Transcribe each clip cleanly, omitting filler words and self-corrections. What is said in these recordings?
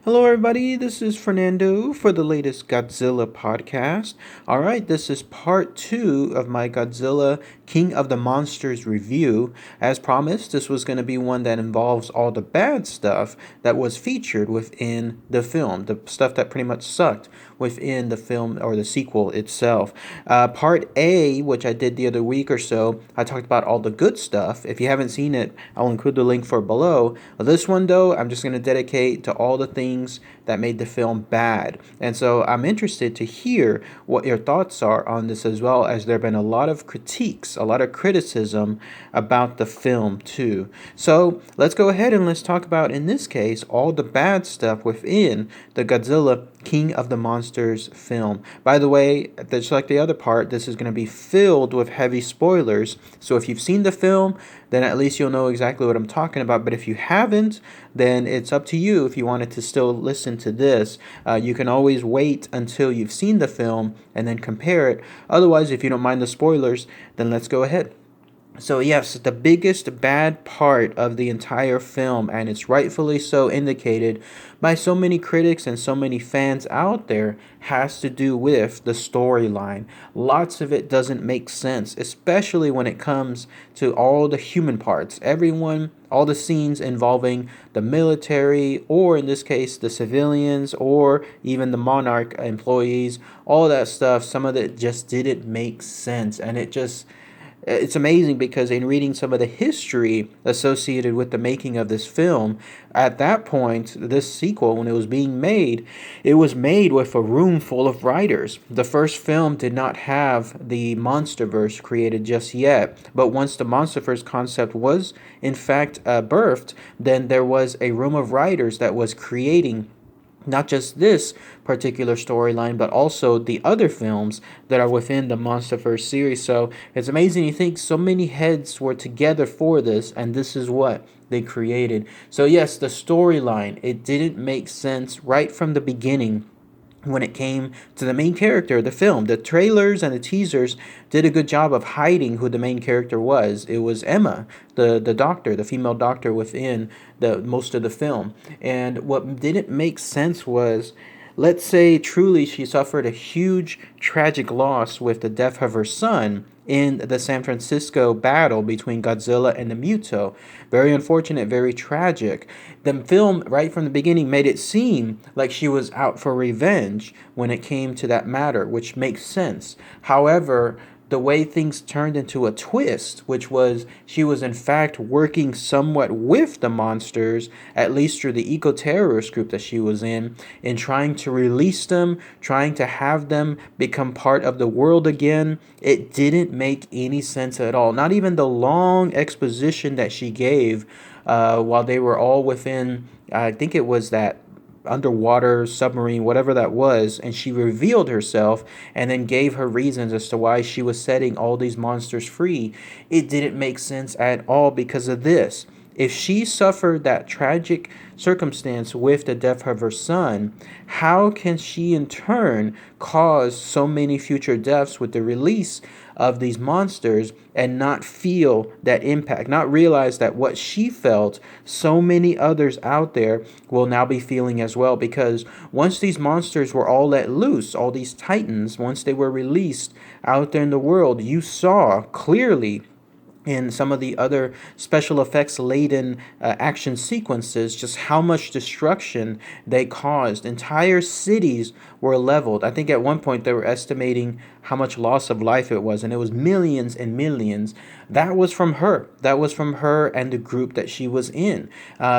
Hello, everybody. This is Fernando for the latest Godzilla podcast. All right, this is part two of my Godzilla King of the Monsters review. As promised, this was going to be one that involves all the bad stuff that was featured within the film, the stuff that pretty much sucked within the film or the sequel itself. Part A, which I did the other week or so, I talked about all the good stuff. If you haven't seen it, I'll include the link for below. This one, though, I'm just going to dedicate to all the things that made the film bad. And so I'm interested to hear what your thoughts are on this, as well as there have been a lot of critiques, a lot of criticism about the film too. So let's go ahead and let's talk about, in this case, all the bad stuff within the Godzilla King of the Monsters film. By the way, just like the other part, this is going to be filled with heavy spoilers. So if you've seen the film, then at least you'll know exactly what I'm talking about. But if you haven't, then it's up to you if you wanted to still listen to this. You can always wait until you've seen the film and then compare it. Otherwise, if you don't mind the spoilers, then let's go ahead. So yes, the biggest bad part of the entire film, and it's rightfully so indicated by so many critics and so many fans out there, has to do with the storyline. Lots of it doesn't make sense, especially when it comes to all the human parts. Everyone, all the scenes involving the military, or in this case, the civilians, or even the Monarch employees, all that stuff, some of it just didn't make sense, and it's amazing because in reading some of the history associated with the making of this film, at that point, this sequel, when it was being made, it was made with a room full of writers. The first film did not have the MonsterVerse created just yet, but once the MonsterVerse concept was in fact birthed, then there was a room of writers that was creating not just this particular storyline, but also the other films that are within the MonsterVerse series. So it's amazing you think so many heads were together for this, and this is what they created. So yes, the storyline, it didn't make sense right from the beginning. When it came to the main character of the film, the trailers and the teasers did a good job of hiding who the main character was. It was Emma, the doctor, the female doctor within the most of the film. And what didn't make sense was, let's say truly she suffered a huge tragic loss with the death of her son in the San Francisco battle between Godzilla and the Muto. Very unfortunate, very tragic. The film, right from the beginning, made it seem like she was out for revenge when it came to that matter, which makes sense. However, the way things turned into a twist, which was she was in fact working somewhat with the monsters, at least through the eco-terrorist group that she was in trying to release them, trying to have them become part of the world again. It didn't make any sense at all. Not even the long exposition that she gave while they were all within, I think it was that underwater submarine, whatever that was, and she revealed herself and then gave her reasons as to why she was setting all these monsters free. It didn't make sense at all because of this. If she suffered that tragic circumstance with the death of her son, how can she in turn cause so many future deaths with the release of these monsters and not feel that impact, not realize that what she felt, so many others out there will now be feeling as well? Because once these monsters were all let loose, all these titans, once they were released out there in the world, you saw clearly in some of the other special effects laden action sequences just how much destruction they caused. Entire cities were leveled. I think at one point they were estimating how much loss of life it was, and it was millions and millions. That was from her. That was from her and the group that she was in.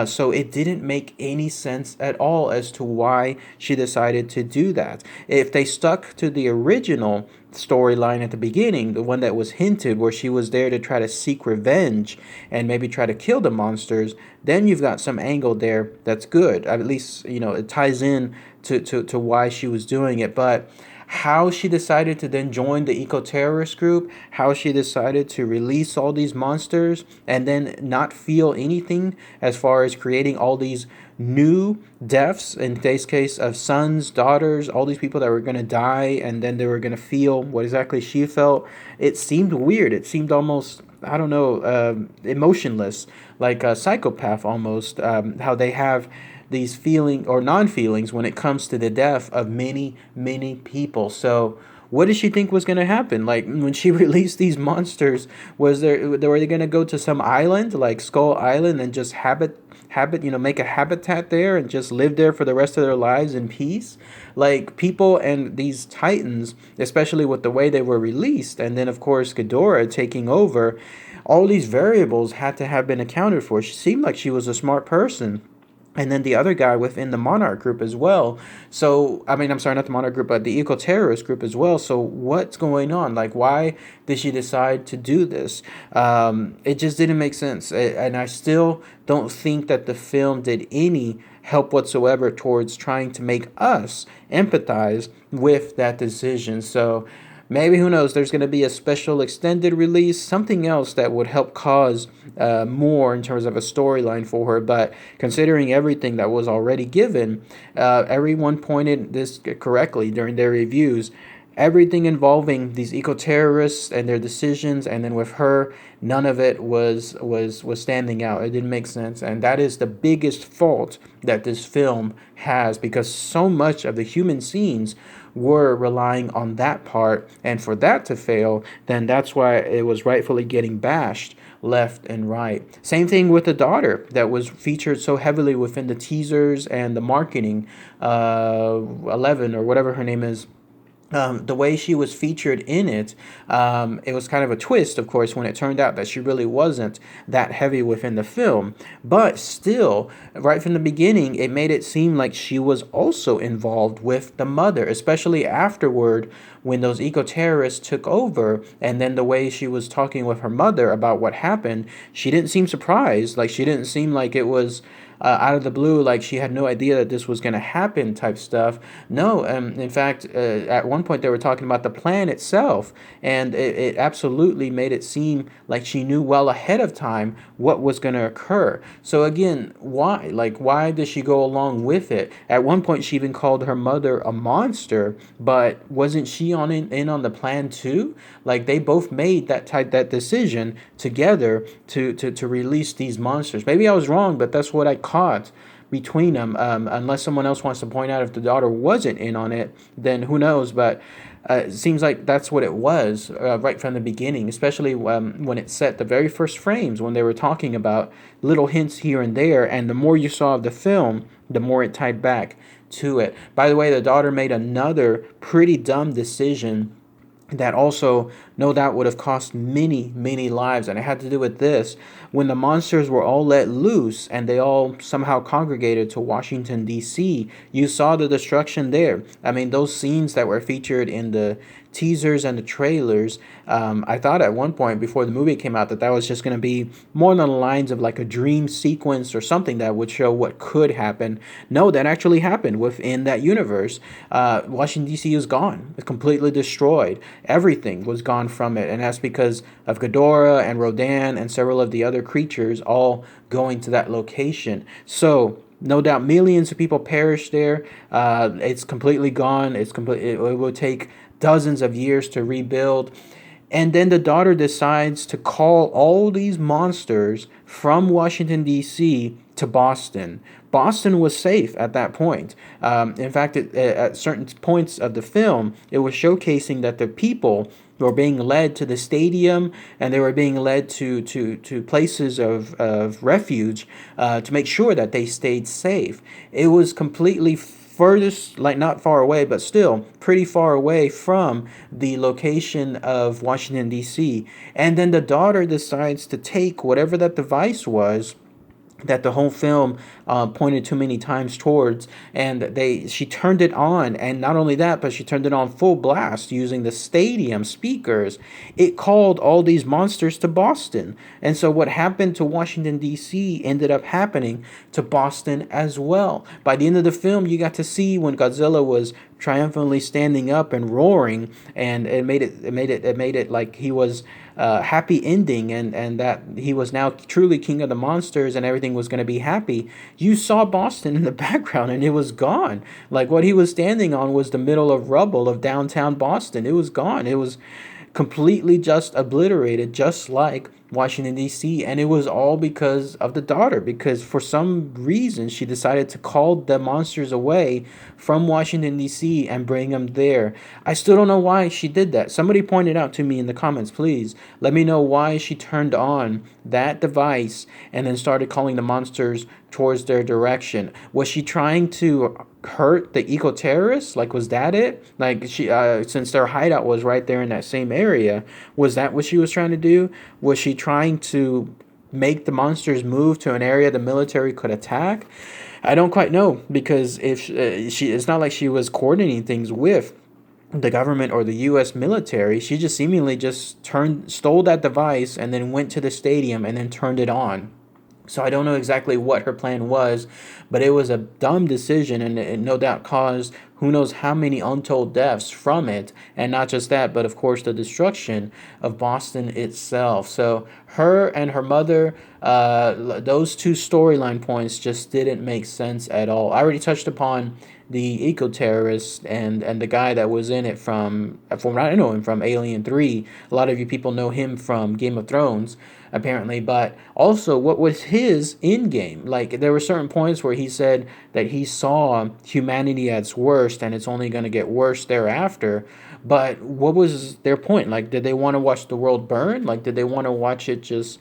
So it didn't make any sense at all as to why she decided to do that. If they stuck to the original storyline at the beginning, the one that was hinted where she was there to try to seek revenge and maybe try to kill the monsters, then you've got some angle there that's good. At least, it ties in to why she was doing it. But how she decided to then join the eco-terrorist group, how she decided to release all these monsters and then not feel anything as far as creating all these new deaths, in today's case of sons, daughters, all these people that were going to die, and then they were going to feel what exactly she felt. It seemed weird. It seemed almost, I don't know, emotionless, like a psychopath almost, how they have these feeling or non-feelings when it comes to the death of many people. So what did she think was going to happen? Like when she released these monsters, were they going to go to some island like Skull Island and just make a habitat there and just live there for the rest of their lives in peace? Like people and these titans, especially with the way they were released, and then of course Ghidorah taking over, all these variables had to have been accounted for. She seemed like she was a smart person, and then the other guy within the Monarch group as well. So, I mean, I'm sorry, not the Monarch group, but the eco terrorist group as well. So, what's going on? Like, why did she decide to do this? It just didn't make sense. And I still don't think that the film did any help whatsoever towards trying to make us empathize with that decision. So, maybe, who knows, there's going to be a special extended release, something else that would help cause more in terms of a storyline for her. But considering everything that was already given, everyone pointed this correctly during their reviews. Everything involving these eco-terrorists and their decisions, and then with her, none of it was standing out. It didn't make sense, and that is the biggest fault that this film has, because so much of the human scenes were relying on that part, and for that to fail, then that's why it was rightfully getting bashed left and right. Same thing with the daughter that was featured so heavily within the teasers and the marketing. 11 or whatever her name is, the way she was featured in it, it was kind of a twist, of course, when it turned out that she really wasn't that heavy within the film. But still, right from the beginning, it made it seem like she was also involved with the mother, especially afterward when those eco-terrorists took over, and then the way she was talking with her mother about what happened, she didn't seem surprised. Like, she didn't seem like it was out of the blue, like she had no idea that this was going to happen type stuff. No, in fact, at one point they were talking about the plan itself, and it absolutely made it seem like she knew well ahead of time what was going to occur. So again, why? Like, why does she go along with it? At one point, she even called her mother a monster, but wasn't she in on the plan too? Like, they both made that decision together to release these monsters. Maybe I was wrong, but that's what I caught between them. Unless someone else wants to point out if the daughter wasn't in on it, then who knows? But it seems like that's what it was right from the beginning, especially when it set the very first frames when they were talking about little hints here and there. And the more you saw of the film, the more it tied back to it. By the way, the daughter made another pretty dumb decision that also no doubt would have cost many lives, and it had to do with this. When the monsters were all let loose and they all somehow congregated to Washington, D.C., you saw the destruction there. I mean, those scenes that were featured in the teasers and the trailers, I thought at one point before the movie came out that was just going to be more on the lines of like a dream sequence or something that would show what could happen. No, that actually happened within that universe. Washington, D.C. is gone. It's completely destroyed. Everything was gone from it, and that's because of Ghidorah and Rodan and several of the other creatures all going to that location. So no doubt millions of people perished there. It's completely gone. It will take dozens of years to rebuild. And then the daughter decides to call all these monsters from Washington, D.C. to Boston. Boston was safe at that point. In fact, at certain points of the film, it was showcasing that the people were being led to the stadium, and they were being led to places of refuge to make sure that they stayed safe. It was completely furthest, like not far away, but still pretty far away from the location of Washington, D.C. And then the daughter decides to take whatever that device was that the whole film pointed too many times towards, and she turned it on, and not only that, but she turned it on full blast using the stadium speakers. It called all these monsters to Boston, and so what happened to Washington, D.C. ended up happening to Boston as well. By the end of the film, you got to see when Godzilla was triumphantly standing up and roaring, and it made it like he was happy ending, and that he was now truly king of the monsters and everything was going to be happy. You saw Boston in the background and it was gone. Like, what he was standing on was the middle of rubble of downtown Boston. It was gone. It was completely just obliterated, just like Washington, D.C., and it was all because of the daughter, because for some reason she decided to call the monsters away from Washington, D.C., and bring them there. I still don't know why she did that. Somebody pointed out to me in the comments, please. Let me know why she turned on that device and then started calling the monsters towards their direction. Was she trying to hurt the eco terrorists? Like, was that it? Like, since their hideout was right there in that same area, was that what she was trying to do? Was she trying to make the monsters move to an area the military could attack? I don't quite know, because if it's not like she was coordinating things with the government or the U.S. military. She just seemingly just stole that device and then went to the stadium and then turned it on. So I don't know exactly what her plan was, but it was a dumb decision, and it no doubt caused who knows how many untold deaths from it. And not just that, but of course the destruction of Boston itself. So her and her mother, those two storyline points just didn't make sense at all. I already touched upon the eco terrorist and the guy that was in it from what I know him from Alien 3. A lot of you people know him from Game of Thrones, apparently, but also what was his in game. Like, there were certain points where he said that he saw humanity at its worst and it's only going to get worse thereafter. But what was their point? Like, did they want to watch the world burn? Like, did they want to watch it just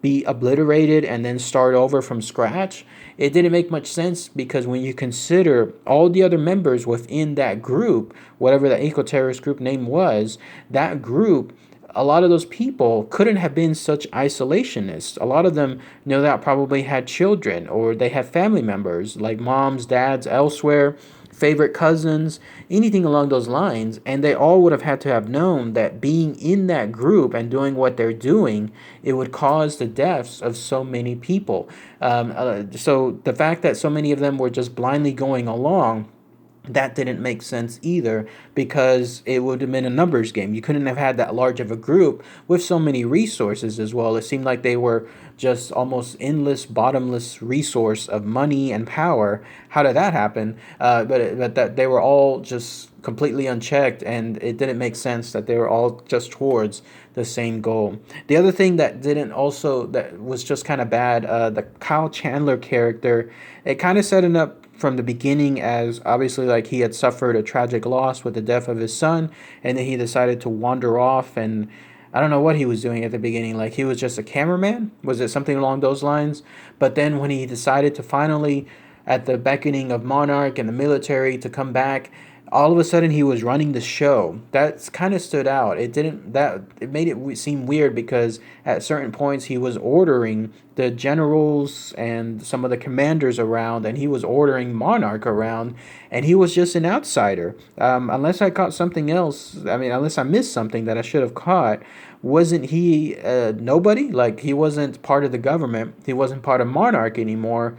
be obliterated and then start over from scratch? It didn't make much sense, because when you consider all the other members within that group, whatever the eco-terrorist group name was, that group, a lot of those people couldn't have been such isolationists. A lot of them, no doubt, probably had children, or they had family members like moms, dads elsewhere, favorite cousins, anything along those lines. And they all would have had to have known that being in that group and doing what they're doing, it would cause the deaths of so many people. So the fact that so many of them were just blindly going along, that didn't make sense either, because it would have been a numbers game. You couldn't have had that large of a group with so many resources as well. It seemed like they were just almost endless, bottomless resource of money and power. How did that happen? But that they were all just completely unchecked, and it didn't make sense that they were all just towards the same goal. The other thing that was just kind of bad, the Kyle Chandler character, it kind of set it up from the beginning as obviously like he had suffered a tragic loss with the death of his son, and then he decided to wander off, and I don't know what he was doing at the beginning. Like, he was just a cameraman? Was it something along those lines? But then when he decided to finally, at the beckoning of Monarch and the military, to come back, all of a sudden he was running the show. That's kind of stood out. It made it seem weird, because at certain points he was ordering the generals and some of the commanders around, and he was ordering Monarch around, and he was just an outsider. Unless I caught something else, unless I missed something that I should have caught, wasn't he nobody? Like, he wasn't part of the government. He wasn't part of Monarch anymore.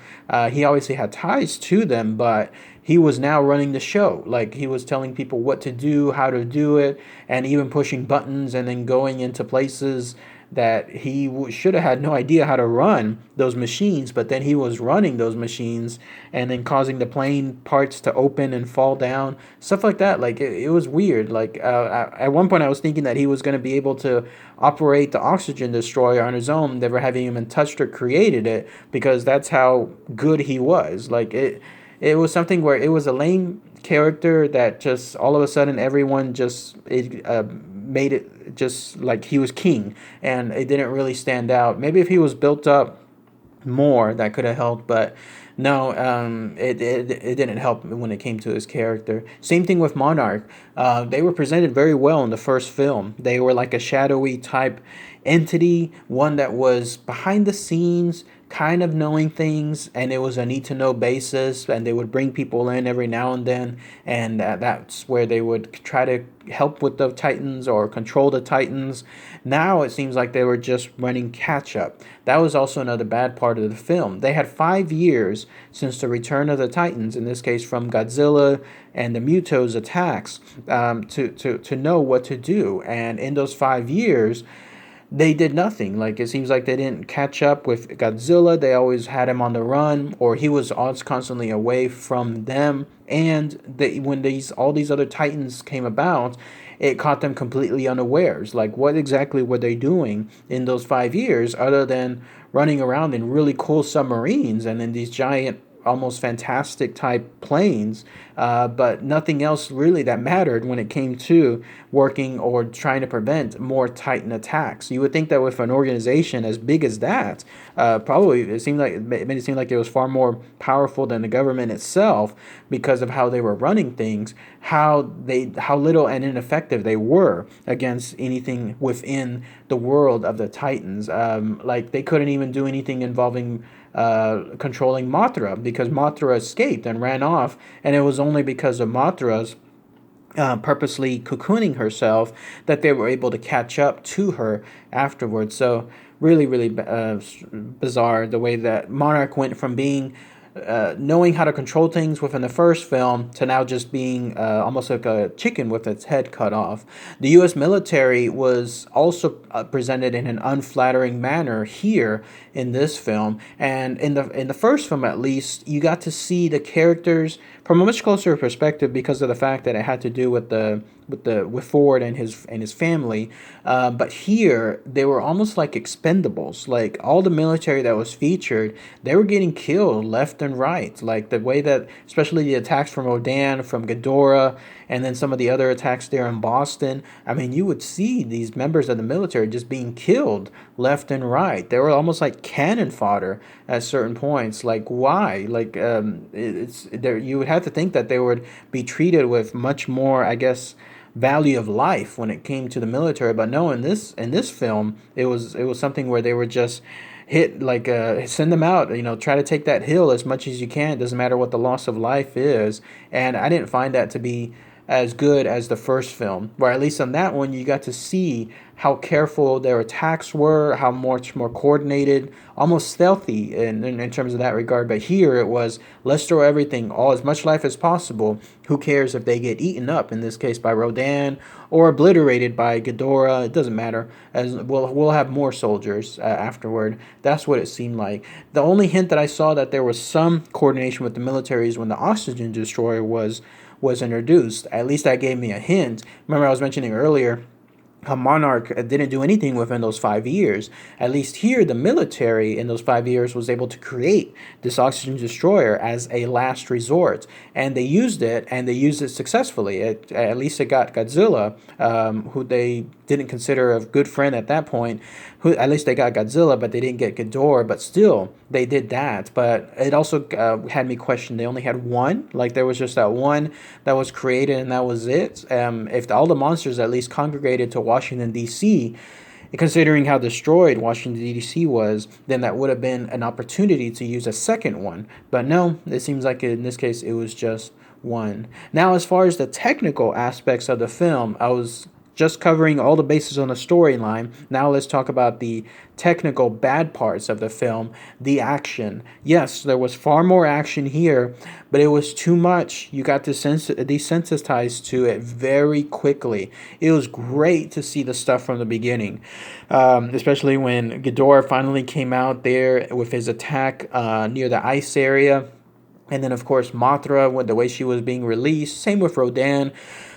He obviously had ties to them, but he was now running the show. Like, he was telling people what to do, how to do it, and even pushing buttons and then going into places that he should have had no idea how to run those machines, but then he was running those machines and then causing the plane parts to open and fall down, stuff like that. Like, it was weird. Like, at one point I was thinking that he was going to be able to operate the oxygen destroyer on his own, never having even touched or created it, because that's how good he was. Like, it was something where it was a lame character that just all of a sudden everyone just made it just like he was king, and it didn't really stand out. Maybe if he was built up more, that could have helped, but no, it didn't help when it came to his character. Same thing with Monarch. They were presented very well in the first film. They were like a shadowy type entity, one that was behind the scenes, kind of knowing things, and it was a need to know basis, and they would bring people in every now and then, and that's where they would try to help with the Titans or control the Titans. Now it seems like they were just running catch up. That was also another bad part of the film. They had 5 years since the return of the Titans, in this case from Godzilla and the Mutos attacks, to know what to do, and in those 5 years they did nothing. Like, it seems like they didn't catch up with Godzilla. They always had him on the run, or he was always constantly away from them. And when all these other Titans came about, it caught them completely unawares. Like, what exactly were they doing in those 5 years other than running around in really cool submarines and in these giant, almost fantastic type planes, but nothing else really that mattered when it came to working or trying to prevent more Titan attacks. You would think that with an organization as big as that, probably it made it seem like it was far more powerful than the government itself because of how they were running things, how little and ineffective they were against anything within the world of the Titans. Like they couldn't even do anything involving controlling Mothra because Mothra escaped and ran off, and it was only because of Mothra's purposely cocooning herself that they were able to catch up to her afterwards. So really, really bizarre the way that Monarch went from being knowing how to control things within the first film to now just being almost like a chicken with its head cut off. The U.S. military was also presented in an unflattering manner here in this film, and in the first film at least, you got to see the characters from a much closer perspective because of the fact that it had to do with Ford and his family. But here they were almost like expendables. Like all the military that was featured, they were getting killed left and right. Like the way that, especially the attacks from Rodan, from Ghidorah, and then some of the other attacks there in Boston. I mean, you would see these members of the military just being killed left and right. They were almost like cannon fodder at certain points. Like why? Like it's there. You would have to think that they would be treated with much more, I guess, value of life when it came to the military. But no, in this film, it was something where they were just hit like send them out, try to take that hill as much as you can. It doesn't matter what the loss of life is. And I didn't find that to be as good as the first film, where at least on that one you got to see how careful their attacks were, how much more coordinated, almost stealthy in terms of that regard. But here it was, let's throw everything, all as much life as possible. Who cares if they get eaten up, in this case by Rodan, or obliterated by Ghidorah? It doesn't matter, as we'll have more soldiers afterward. That's what it seemed like. The only hint that I saw that there was some coordination with the military is when the oxygen destroyer was introduced. At least that gave me a hint. Remember, I was mentioning earlier how Monarch didn't do anything within those 5 years. At least here, the military in those 5 years was able to create this oxygen destroyer as a last resort, and they used it, and they used it successfully. At least it got Godzilla, who they didn't consider a good friend at that point. Who at least they got Godzilla, but they didn't get Ghidorah. But still, they did that. But it also had me question. They only had one. Like there was just that one that was created, and that was it. If all the monsters at least congregated to Washington D.C., considering how destroyed Washington D.C. was, then that would have been an opportunity to use a second one. But no, it seems like in this case it was just one. Now, as far as the technical aspects of the film, I was just covering all the bases on the storyline. Now let's talk about the technical bad parts of the film, the action. Yes, there was far more action here, but it was too much. You got desensitized to it very quickly. It was great to see the stuff from the beginning, especially when Ghidorah finally came out there with his attack near the ice area. And then, of course, Mothra, with the way she was being released. Same with Rodan.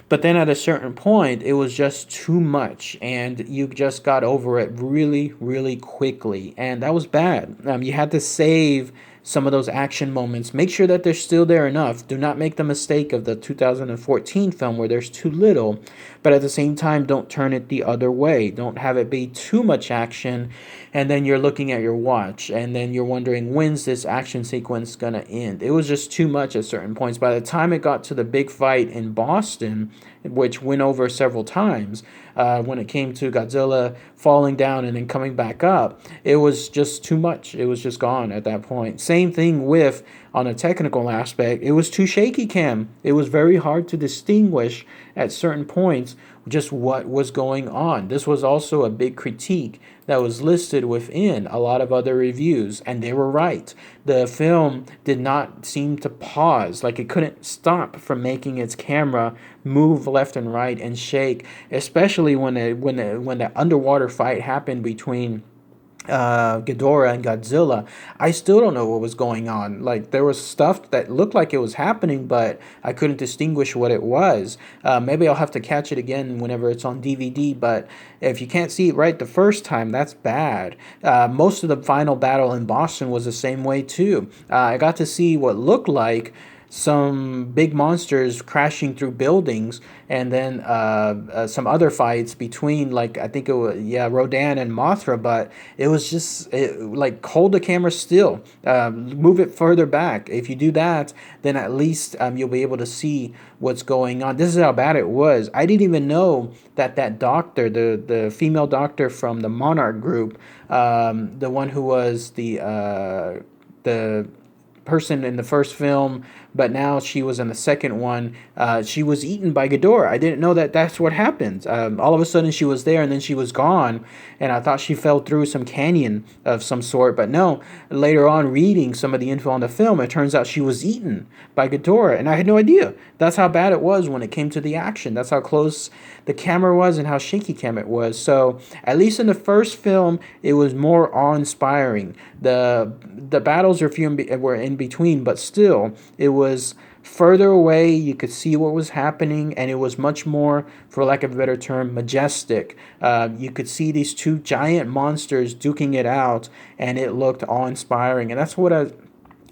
But then at a certain point, it was just too much, and you just got over it really, really quickly, and that was bad. You had to save some of those action moments. Make sure that they're still there enough. Do not make the mistake of the 2014 film where there's too little, but at the same time, don't turn it the other way. Don't have it be too much action, and then you're looking at your watch, and then you're wondering, when's this action sequence going to end? It was just too much at certain points. By the time it got to the big fight in Boston, which went over several times, when it came to Godzilla falling down and then coming back up, it was just too much. It was just gone at that point. Same thing with, on a technical aspect, it was too shaky cam. It was very hard to distinguish at certain points just what was going on. This was also a big critique that was listed within a lot of other reviews, and they were right. The film did not seem to pause, like it couldn't stop from making its camera move left and right and shake, especially when the underwater fight happened between Ghidorah and Godzilla, I still don't know what was going on. Like there was stuff that looked like it was happening, but I couldn't distinguish what it was. Maybe I'll have to catch it again whenever it's on DVD. But if you can't see it right the first time, that's bad. Most of the final battle in Boston was the same way too. I got to see what looked like some big monsters crashing through buildings, and then some other fights between, like, I think it was, yeah, Rodan and Mothra, but it was just like, hold the camera still, move it further back. If you do that, then at least you'll be able to see what's going on. This is how bad it was. I didn't even know that doctor, the female doctor from the Monarch group, the one who was the person in the first film, but now she was in the second one. She was eaten by Ghidorah. I didn't know that that's what happened. All of a sudden, she was there and then she was gone, and I thought she fell through some canyon of some sort. But no, later on, reading some of the info on the film, it turns out she was eaten by Ghidorah, and I had no idea. That's how bad it was when it came to the action. That's how close the camera was and how shaky cam it was. So at least in the first film, it was more awe-inspiring. The battles were in between, but still, it was further away. You could see what was happening, and it was much more, for lack of a better term, majestic. You could see these two giant monsters duking it out, and it looked awe-inspiring. And that's what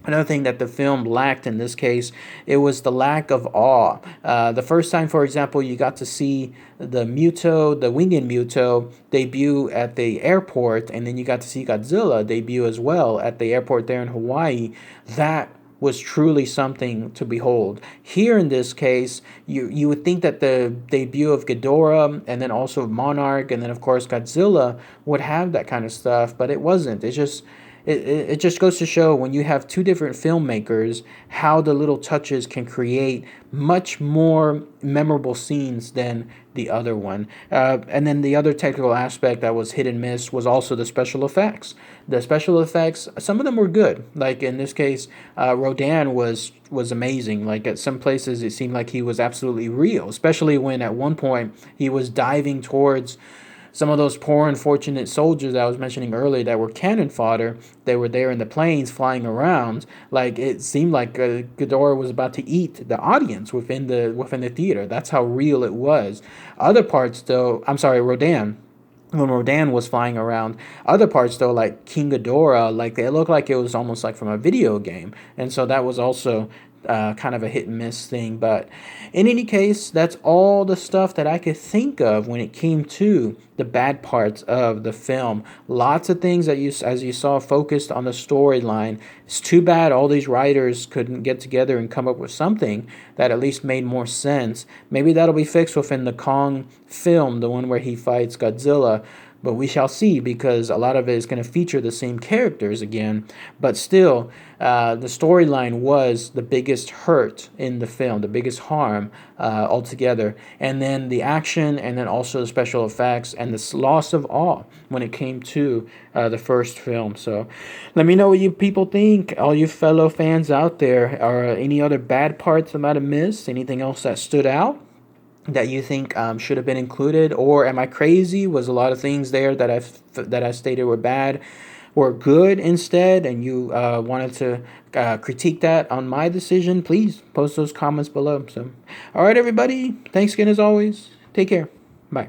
another thing that the film lacked in this case, it was the lack of awe. The first time, for example, you got to see the winged Muto debut at the airport, and then you got to see Godzilla debut as well at the airport there in Hawaii. That was truly something to behold. Here in this case, you would think that the debut of Ghidorah and then also Monarch and then of course Godzilla would have that kind of stuff, but it wasn't. It just goes to show, when you have two different filmmakers, how the little touches can create much more memorable scenes than the other one. And then the other technical aspect that was hit and miss was also the special effects. The special effects, some of them were good. Like in this case, Rodan was amazing. Like at some places, it seemed like he was absolutely real, especially when at one point he was diving towards some of those poor unfortunate soldiers that I was mentioning earlier that were cannon fodder. They were there in the planes flying around. Like it seemed like Ghidorah was about to eat the audience within the theater. That's how real it was. Other parts, though, I'm sorry, Rodan. When Rodan was flying around, other parts though, like King Ghidorah, like it looked like it was almost like from a video game, and so that was also kind of a hit and miss thing. But in any case, that's all the stuff that I could think of when it came to the bad parts of the film. Lots of things that as you saw, focused on the storyline. It's too bad all these writers couldn't get together and come up with something that at least made more sense. Maybe that'll be fixed within the Kong film, the one where he fights Godzilla. But we shall see, because a lot of it is going to feature the same characters again. But still, the storyline was the biggest hurt in the film, the biggest harm altogether. And then the action, and then also the special effects, and the loss of awe when it came to the first film. So let me know what you people think, all you fellow fans out there. Are any other bad parts I might have missed? Anything else that stood out that you think should have been included? Or am I crazy? Was a lot of things there that I stated were bad or good instead, and you wanted to critique that on my decision? Please post those comments below. So, all right, everybody. Thanks again as always. Take care. Bye.